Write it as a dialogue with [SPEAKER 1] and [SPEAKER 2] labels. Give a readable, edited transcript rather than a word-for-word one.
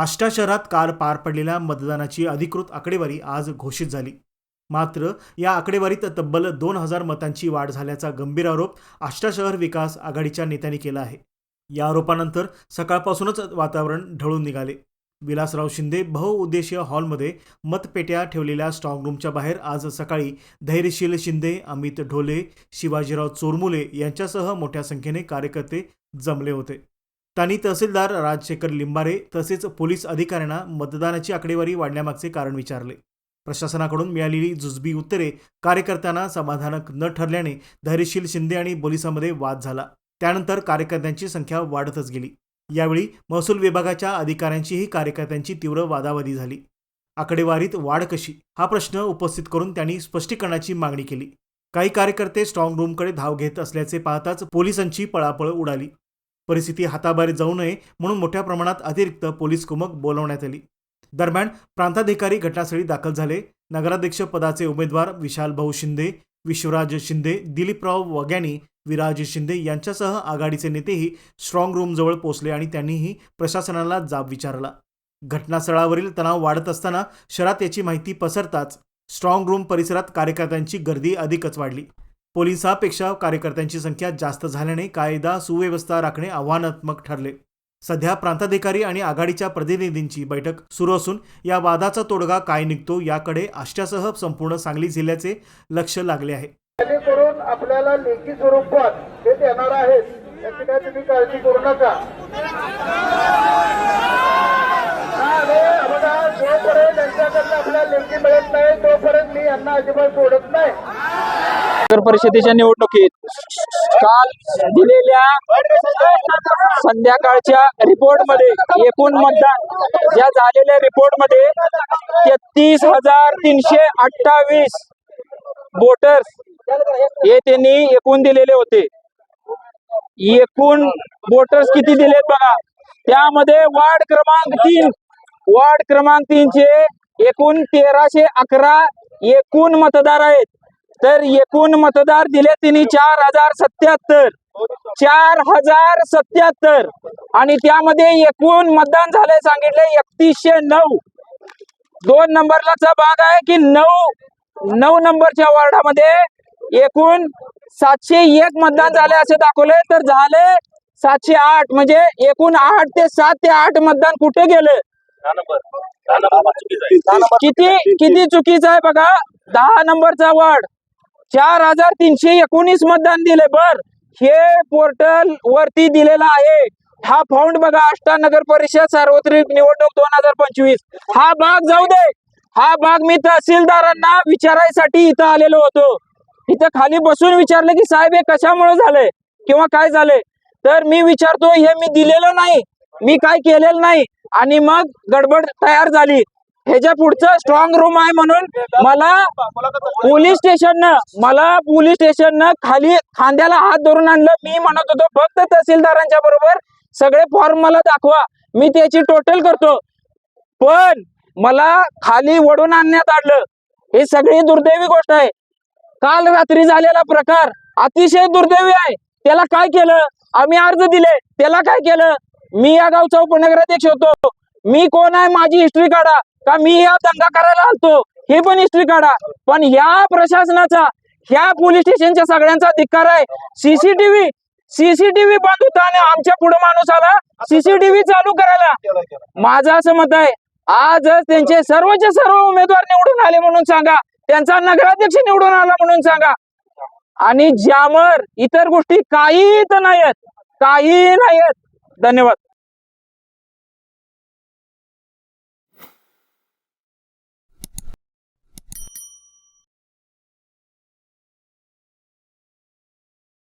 [SPEAKER 1] आष्टा शहरात काल पार पडलेल्या मतदानाची अधिकृत आकडेवारी आज घोषित झाली. मात्र या आकडेवारीत तब्बल 2000 मतांची वाढ झाल्याचा गंभीर आरोप आष्टा शहर विकास आघाडीच्या नेत्यांनी केला आहे. या आरोपानंतर सकाळपासूनच वातावरण ढळून निघाले. विलासराव शिंदे बहुउद्देशीय हॉलमध्ये मतपेट्या ठेवलेल्या स्ट्रॉंग रूमच्या बाहेर आज सकाळी धैर्यशील शिंदे, अमित ढोले, शिवाजीराव चोरमुले यांच्यासह मोठ्या संख्येने कार्यकर्ते जमले होते. त्यांनी तहसीलदार राजशेखर लिंबारे तसेच पोलीस अधिकाऱ्यांना मतदानाची आकडेवारी वाढण्यामागचे कारण विचारले. प्रशासनाकडून मिळालेली जुजबी उत्तरे कार्यकर्त्यांना समाधानक न ठरल्याने धैर्यशील शिंदे आणि पोलिसांमध्ये वाद झाला. त्यानंतर कार्यकर्त्यांची संख्या वाढतच गेली. यावेळी महसूल विभागाच्या अधिकाऱ्यांचीही कार्यकर्त्यांची तीव्र वादावादी झाली. आकडेवारीत वाढ कशी हा प्रश्न उपस्थित करून त्यांनी स्पष्टीकरणाची मागणी केली. काही कार्यकर्ते स्ट्रॉंग रूमकडे धाव घेत असल्याचे पाहताच पोलिसांची पळापळ उडाली. परिस्थिती हाताबाहेर जाऊ नये म्हणून मोठ्या प्रमाणात अतिरिक्त पोलीस कुमक बोलावण्यात आली. दरम्यान प्रांताधिकारी घटनास्थळी दाखल झाले. नगराध्यक्ष पदाचे उमेदवार विशाल भाऊ शिंदे, विश्वराज शिंदे, दिलीपराव वग्यानी, विराज शिंदे यांच्यासह आघाडीचे नेतेही स्ट्रॉंग रूमजवळ पोहोचले आणि त्यांनीही प्रशासनाला जाब विचारला. घटनास्थळावरील तणाव वाढत असताना शहरात याची माहिती पसरताच स्ट्रॉंग रूम परिसरात कार्यकर्त्यांची गर्दी अधिकच वाढली. पोलिसांपेक्षा कार्यकर्त्यांची संख्या जास्त झाल्याने कायदा सुव्यवस्था राखणे आव्हानात्मक ठरले. सध्या प्रांताधिकारी आणि आघाडीच्या प्रतिनिधींची बैठक सुरू असून या वादाचा तोडगा काय निघतो याकडे आष्ट्यासह संपूर्ण सांगली जिल्ह्याचे लक्ष लागले आहे.
[SPEAKER 2] करून आपल्याला लेखी स्वरूपात हे देणार आहेत याची काय तुम्ही काळजी करू नका. बघा, जोपर्यंत त्यांच्याकडनं आपल्याला लेखी मिळत नाही तोपर्यंत मी यांना अजिबात सोडत नाही.
[SPEAKER 3] नगर परिषदेच्या निवडणुकीत काल दिलेल्या संध्याकाळच्या रिपोर्टमध्ये एकूण मतदान ज्या झालेल्या रिपोर्टमध्ये 33,328 वोटर्स हे त्यांनी एकूण दिलेले होते. एकूण वोटर्स किती दिलेत बघा. त्यामध्ये वार्ड क्रमांक 3 चे एकूण 1311 एकूण मतदार आहेत. तर एकूण मतदार दिले त्यांनी 4077 आणि त्यामध्ये एकूण मतदान झाले सांगितले 3109. 2 नंबरचा भाग आहे की 9 नंबरच्या वार्डामध्ये एकूण 701 मतदान झाले असे दाखवले. तर झाले 708 म्हणजे एकूण 7 ते 8 मतदान कुठे गेले. किती चुकीचं आहे बघा. 10 नंबरचा वार्ड 4319 मतदान दिले. बर, हे पोर्टल वरती दिलेला आहे. हा फाउंड बघा, आष्टा नगर परिषद सार्वत्रिक निवडणूक 2025. हा भाग जाऊ दे. हा भाग मी तहसीलदारांना विचारायसाठी इथं आलेलो होतो. इथं खाली बसून विचारलं की साहेब हे कशामुळे झालंय किंवा काय झालंय. तर मी विचारतो हे मी दिलेलं नाही, मी काय केलेलं नाही. आणि मग गडबड तयार झाली. ह्याच्या पुढचं स्ट्रॉंग रूम आहे म्हणून मला पोलीस स्टेशननं खाली खांद्याला हात धरून आणलं. मी म्हणत होतो फक्त तहसीलदारांच्या बरोबर सगळे फॉर्म मला दाखवा, मी त्याची टोटल करतो. पण मला खाली वडून आणण्यात आणलं. हे सगळी दुर्दैवी गोष्ट आहे. काल रात्री झालेला प्रकार अतिशय दुर्दैवी आहे. त्याला काय केलं, आम्ही अर्ज दिले, त्याला काय केलं. मी या गावचा उपनगराध्यक्ष होतो. मी कोण आहे माझी हिस्ट्री काढा, का मी या दंगा करायला आलतो हे पण हिस्ट्री काढा. पण ह्या प्रशासनाचा, ह्या पोलीस स्टेशनच्या सगळ्यांचा धिक्कार आहे. सीसीटीव्ही बंद होता आणि आमच्या पुढे माणूस आला सीसीटीव्ही चालू करायला. माझं असं मत आहे, आज त्यांचे सर्वचे सर्व उमेदवार निवडून आले म्हणून सांगा, त्यांचा नगराध्यक्ष निवडून आला म्हणून सांगा. आणि ज्यावर इतर गोष्टी काही नाहीयेत. धन्यवाद.